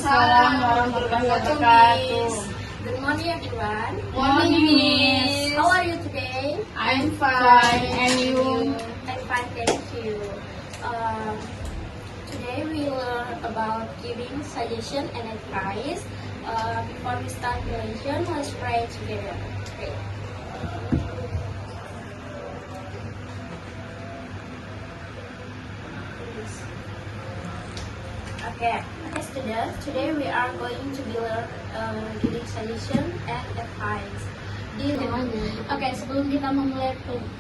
Waalaikumsalam warahmatullahi wabarakatuh. Good morning, everyone. Morning, Miss. How are you today? I'm fine, and you? I'm fine, thank you. Today we learn about giving suggestion and advice. Before we start the lesson, let's pray together. Okay. Okay, students, today we are going to be giving suggestion and advice. Oke, sebelum kita memulai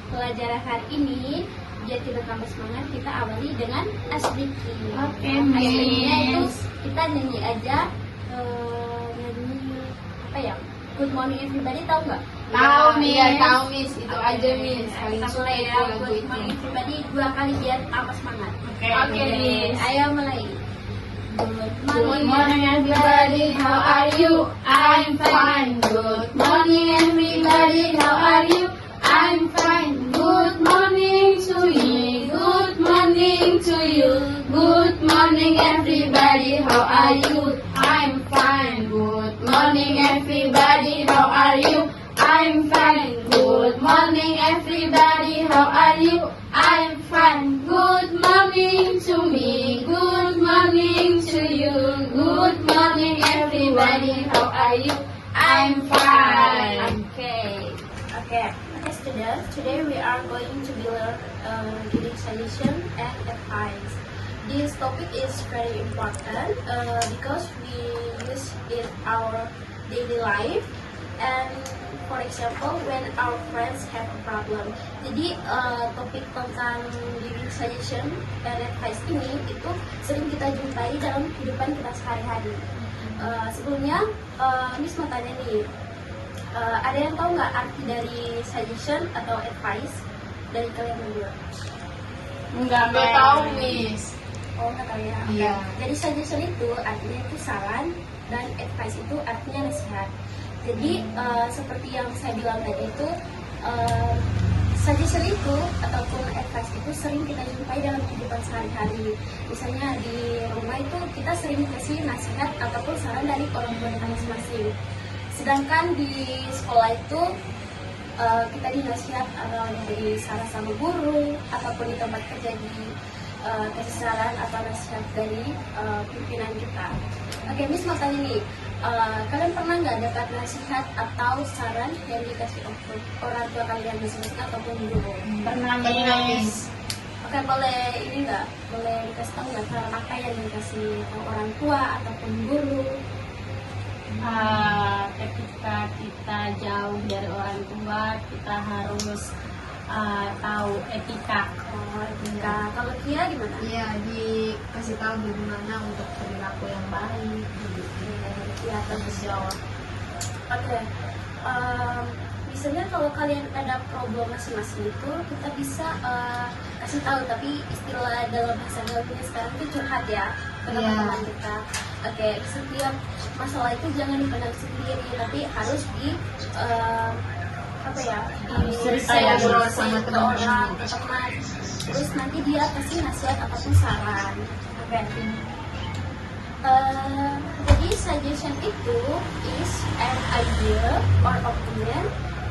pelajaran hari ini, biar kita tambah semangat, kita awali dengan asbiki. Oke, Asbiknya itu Miss. kita nyanyi aja, nyanyi apa ya? Good morning everybody, tahu nggak? Tahu, Miss. Ya, tahu, Miss. Itu aja, Miss. Kita mulai ya, good morning everybody 2 kali biar tambah semangat. Oke, Miss. Ayo mulai. Good morning, everybody. How are you? I'm fine. Good morning, everybody. How are you? I'm fine. Good morning to me. Good morning to you. Good morning, everybody. How are you? I'm fine. Good morning, everybody. How are you? I'm fine. Good morning, everybody. How are you? I'm fine. Good morning to me. Good morning to you. Good morning, everybody. How are you? I'm fine. Okay, students. Today we are going to be giving suggestion and advice. This topic is very important because we use it our daily life. And for example, when our friends have a problem. Jadi topik tentang giving suggestion and advice ini itu sering kita jumpai dalam kehidupan kita sehari-hari. Sebelumnya, Miss mau tanya nih, ada yang tahu nggak arti dari suggestion atau advice dari kalian berdua? Nggak tahu, Miss. Oh, nggak tahu ya? Iya. Jadi suggestion itu artinya itu saran dan advice itu artinya nasihat. Jadi seperti yang saya bilang tadi itu suggestion itu ataupun advice itu sering kita jumpai dalam kehidupan sehari-hari. Misalnya di rumah itu kita sering kasih nasihat ataupun saran dari orang tua kita masing-masing. Sedangkan di sekolah itu kita dinasihat dari saran sama guru ataupun di tempat kerja kasih saran atau nasihat dari pimpinan kita. Oke, Miss mau tanya nih, kalian pernah nggak dapat nasihat atau saran yang dikasih orang tua kalian masing-masing ataupun guru? Pernah, Miss. Oke, boleh ini nggak? Boleh dikasih tahu nggak saran apa yang dikasih orang tua ataupun guru? Ketika kita jauh dari orang tua, kita harus tahu etika. Oh, etika. Kalau Kia gimana? Iya, dikasih tahu bagaimana untuk perilaku yang baik. Iya, Terus jawab. Oke. Misalnya kalau kalian ada problem masing-masing itu kita bisa kasih tahu, tapi istilah dalam bahasa gaulnya sekarang itu curhat ya ke teman-teman kita. Oke, setiap masalah itu jangan dipendam sendiri, tapi harus ngobrol sama teman-teman. Terus nanti dia kasih nasihat ataupun saran. Oke. Jadi suggestion itu is an idea or opinion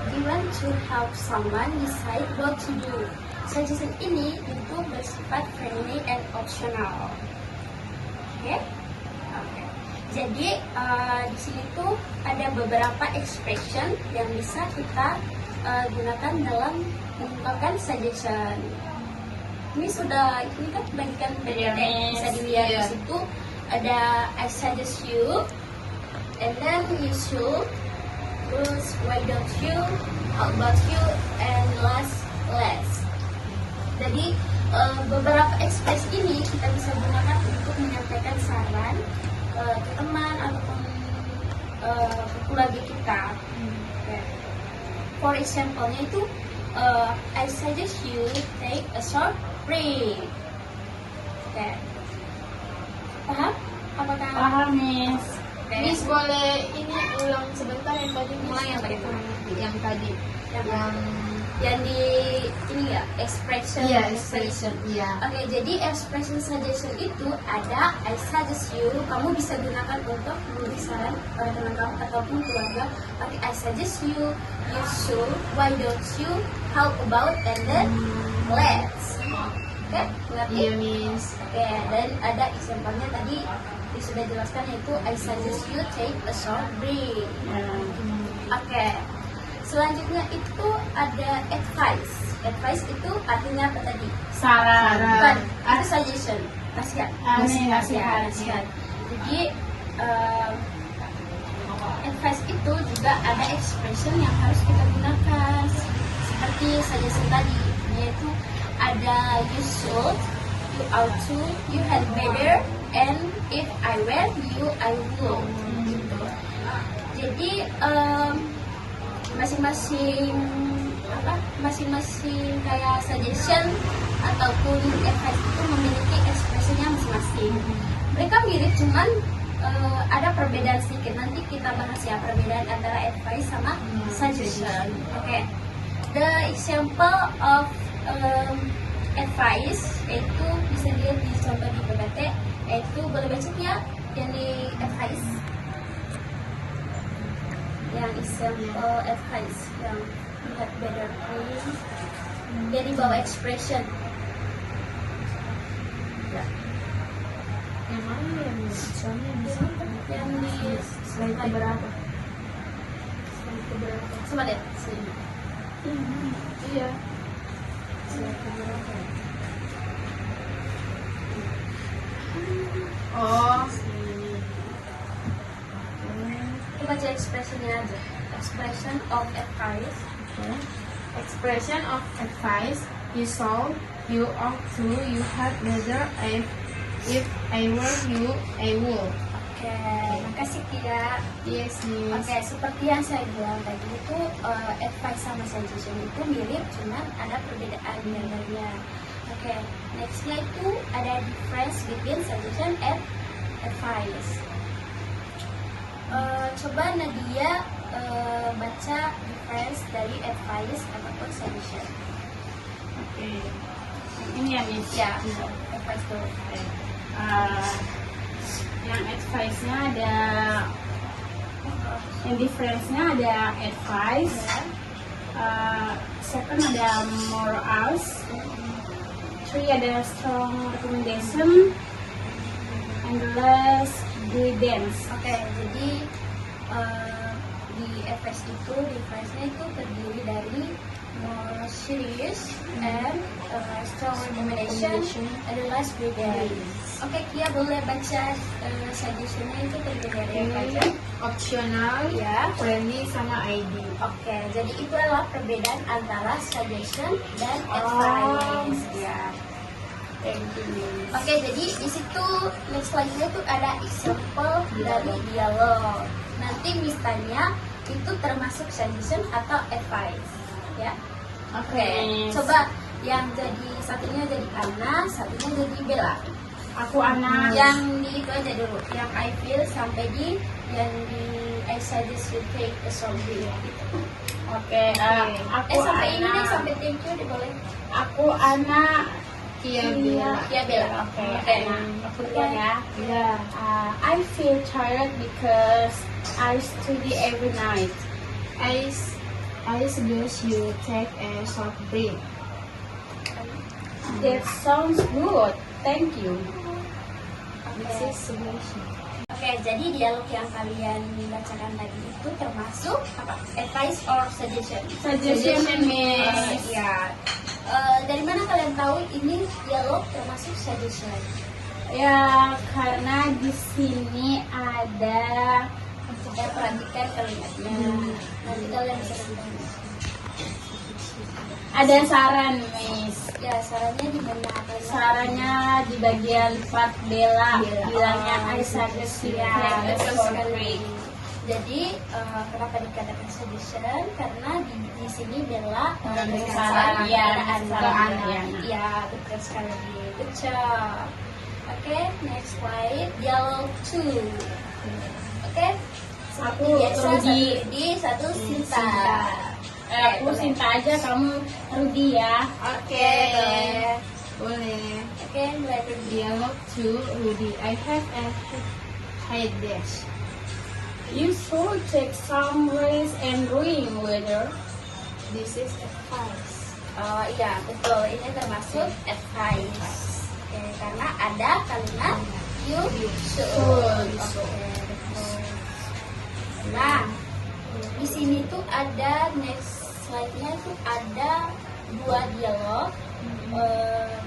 given to help someone decide what to do. Suggestion ini itu bersifat friendly and optional. Oke? Oke. Jadi di sini tuh ada beberapa expression yang bisa kita gunakan dalam mengungkapkan suggestion. Ini sudah ini kan bagikan PPT, bisa dilihat di situ ada I suggest you, and then you should, terus why don't you, how about you, and let's. Jadi beberapa ekspresi ini kita bisa gunakan untuk menyampaikan saran ke teman ataupun ke keluarga kita. For example-nya itu I suggest you take a short break. Okay. Paham? Apakah Paham, Miss. Miss, boleh ini ulang sebentar yang tadi, Miss? Mulai yang tadi. Yang tadi. Yang yang di ini ya, expression. Iya, expression. Iya. Oke, jadi expression suggestion itu ada I suggest you. Kamu bisa gunakan untuk memberi saran pada teman kamu ataupun keluarga. Oke, I suggest you, you should, why don't you, how about, and then let's. Oke, ngerti? Iya, Miss. Oke, dan ada example-nya tadi sudah jelaskan, yaitu I suggest you take a short break. Oke, selanjutnya itu ada advice. Advice itu artinya apa tadi? Saran. Bukan, itu suggestion. Nasihat. Nasihat. Nasihat. Jadi advice itu juga ada expression yang harus kita gunakan. Seperti suggestion tadi, yaitu ada you should, you ought to, you had better, and if I were you, I would. Jadi masing-masing kayak suggestion ataupun advice itu memiliki ekspresinya masing-masing. Mereka mirip, cuman ada perbedaan sedikit. Nanti kita bahas ya perbedaan antara advice sama suggestion. Oke. The example of advice yaitu bisa dilihat di contoh di PPT, yaitu boleh baca ya yang di advice. Yang example advice yang lihat better please. Jadi bawa expression. Ya. Yang mana ya, Miss? Soalnya di sana. Yang di Slide keberapa? Coba lihat sini. Iya. Slide keberapa? Oh, Kita baca expressionnya aja. Expression of advice. expression of advice. You should, you ought to, you had better, if I were you, I would. Oke, makasih Tia. Yes, Miss. Oke, seperti yang saya bilang tadi itu advice sama suggestion itu mirip, cuman ada perbedaan di dalamnya. Oke, nextnya itu ada difference between suggestion and advice. Coba Nadia baca difference dari advice ataupun suggestion. Oke. Ini ya, Miss. Ya, advice dulu. Yang advice-nya ada, yang difference-nya ada advice. Second ada morals. Three ada strong recommendation. And the last guidance. Oke, jadi di advice itu difference-nya itu terdiri dari more serious and strong recommendation and the last guidance. Oke, Kia boleh baca suggestion-nya itu terdiri dari apa aja? Optional, Ya. friendly, sama ID. Oke, jadi itu adalah perbedaan antara suggestion dan advice. Ya. Thank you, Miss. Oke, jadi di situ next slide-nya tuh ada example dari dialog. Nanti Miss tanya itu termasuk suggestion atau advice, ya. Oke, Miss. coba yang jadi satunya jadi Anna, satunya jadi Bella. Aku anak. Yang di itu aja dulu, yang I feel sampai di yang di I suggest you take a survey gitu. Oke, aku Sampai ini deh, anak. sampai thank you deh boleh. Aku anak. Iya, Bella. Ya Bella. Oke, Oke. aku duluan ya. Iya. I feel tired because I study every night. I suggest you take a short break. That sounds good. Thank you. This is suggestion. Oke, jadi dialog yang kalian bacakan tadi itu termasuk apa? Advice or suggestion? Suggestion, Miss. Ya. Dari mana kalian tahu ini dialog termasuk suggestion? Ya, karena di sini ada Ya, perhatikan kalimatnya. Nanti kalian bisa nonton. ada saran, Miss. Ya, sarannya di mana? Sarannya di bagian part Bella. Bilangnya I suggest you take a short break. Jadi kenapa dikatakan suggestion? Karena di sini Bella Memberikan saran, ya, kepada saran, Anna. ya. Ya, betul sekali. Good job. Oke, next slide. Dialog 2. Oke. Aku Seperti biasa, Rudi. satu Sinta. Aku Sinta aja, kamu Rudi ya. Oke, Boleh. Oke, mulai dulu. Dialog to Rudy. I have a headache. You should take some rest and drink water. This is advice. Oh iya, betul. Ini termasuk advice. Oke, karena ada kalimat you should. Oke, betul. Nah, di sini tuh ada next slide-nya tuh ada dua dialog.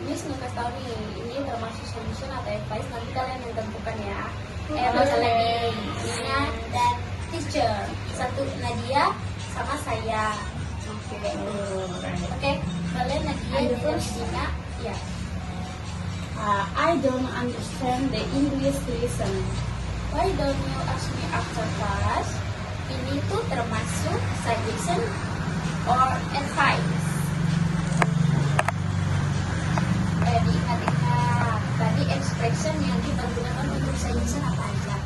Miss mau kasih tahu nih, ini termasuk solution atau advice, nanti kalian yang tentukan ya. Masa lagi Nina dan teacher, satu Nadia sama saya. Oke, kalian Nadia dan Nina, ya. I don't understand the English lesson. Why don't you ask me after class? Ini tuh termasuk suggestion or advice. Diingat-ingat tadi expression yang dipergunakan untuk suggestion apa aja?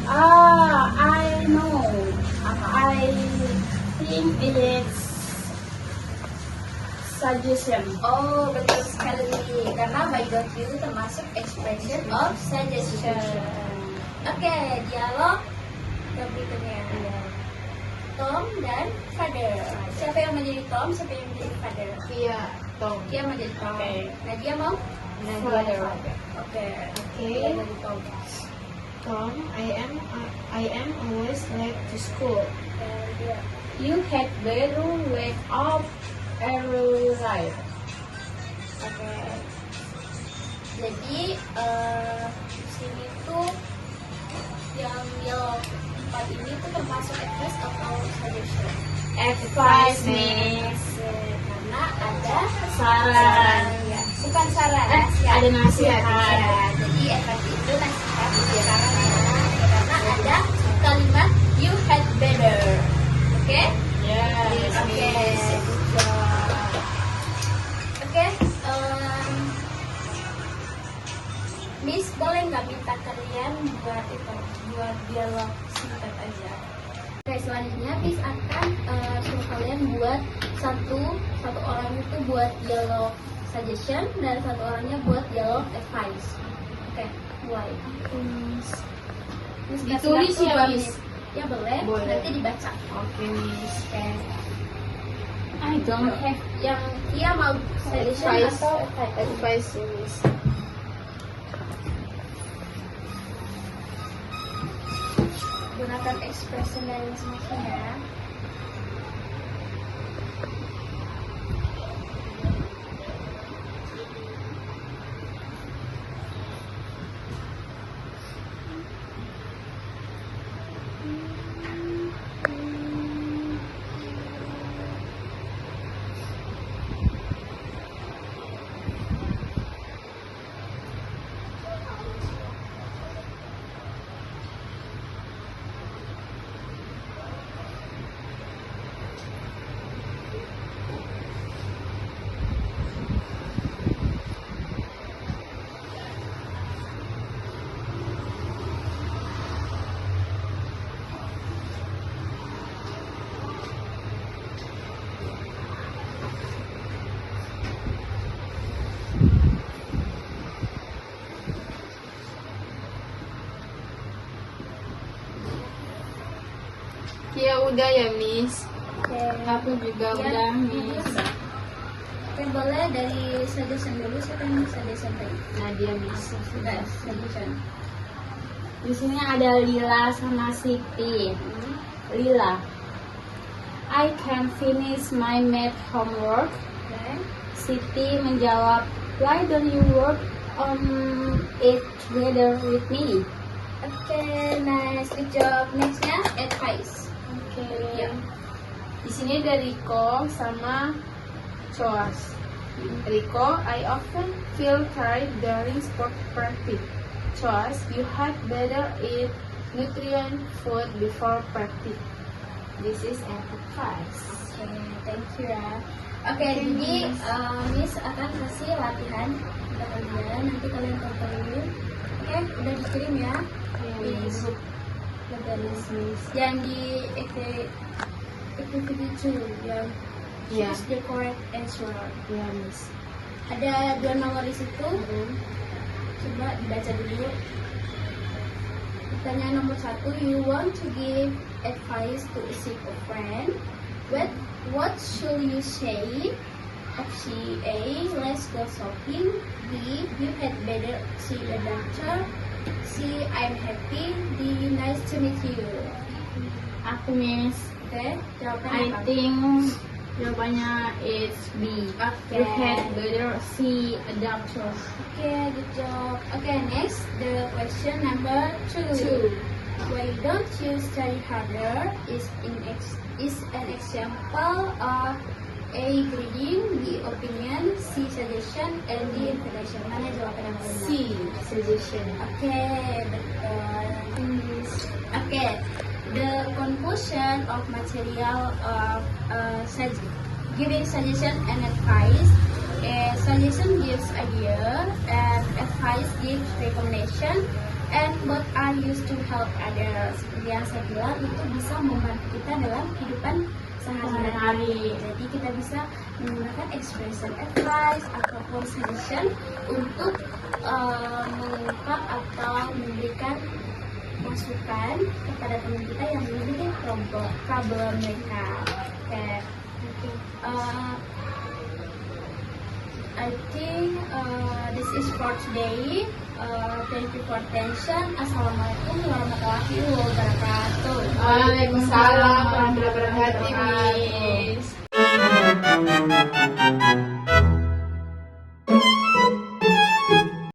I know. I think it's suggestion. Oh, betul sekali. Karena why don't you itu termasuk expression or suggestion. Oke, dialog yang berikutnya. Tom dan Father. Siapa yang menjadi Tom? Siapa yang menjadi Father? Iya, Tom. Dia menjadi Tom. Oke. Nah, dia mau? Father. Oke. Oke. Dia menjadi Tom. Tom, I am always late to school. Dia. You had better wake up early. Oke. Jadi di sini tuh yang empat ini tuh termasuk advice atau suggestion? Advice means Karena ada saran. ya. Bukan saran, nasihat. Ada nasihat. Ya, jadi advice itu nasihat karena ada kalimat you had better. Oke? Yes. Oke. Oke. Miss boleh nggak minta kalian buat dialog singkat aja. Oke, selanjutnya Miss akan suruh kalian buat satu orang itu buat dialog suggestion dan satu orangnya buat dialog advice. Oke, mulai. Miss kasih Ditulis waktu ya, 2 Miss? menit. Ya boleh, Boleh. nanti dibaca. Oke, Miss. Oke. I don't have Yang dia mau suggestion Advice. atau advice? Advice, Miss. Gunakan expression dan masing-masing ya. Ya udah ya, Miss. Oke. Aku juga Ya, udah ini Miss. udah. Oke, boleh dari suggestion dulu. Siapa yang suggestion tadi? Nadia, Miss. Sudah, suggestion. Di sini ada Lila sama Siti. Lila, I can finish my math homework. Oke. Siti menjawab, why don't you work on it together with me? Oke, nice, good job. Nextnya advice. Oke. Ya. Di sini ada Riko sama Coas. Rico, I often feel tired during sport practice. Choice, you had better eat nutrient food before practice. This is an advice. Oke, thank you ya. Oke, jadi Miss akan kasih latihan untuk kalian. Nanti kalian tontonin. Oke, udah dikirim ya di grup Legalis Miss. Yang di activity 2 yang Yeah. choose the correct answer. Ya, Miss. Ada 2 nomor di situ. Coba dibaca dulu. Pertanyaan nomor 1, you want to give advice to a sick friend. What should you say? Option A, let's go shopping. B, you had better see a doctor. C, I'm happy. D, nice to meet you. Aku, Miss. Oke, jawabannya I apa? think jawabannya is B. You had better see a doctor. Okay, good job. Okay, next, the question number 2. Why don't you study harder is an example of A, reading, B, opinion, C, suggestion, and D, information. Mana jawaban yang benar? C, suggestion. Okay, betul. Okay, the conclusion of material of giving suggestion and advice. Suggestion gives idea and advice gives recommendation, and both are used to help others. Yang saya bilang itu bisa membantu kita dalam kehidupan sehari-hari. Jadi kita bisa menggunakan expression advice ataupun suggestion untuk mengungkap atau memberikan masukan kepada teman kita yang memiliki problem mereka. I think this is for today. Thank you for attention. Assalamualaikum warahmatullahi wabarakatuh. Waalaikumsalam warahmatullahi wabarakatuh, Miss.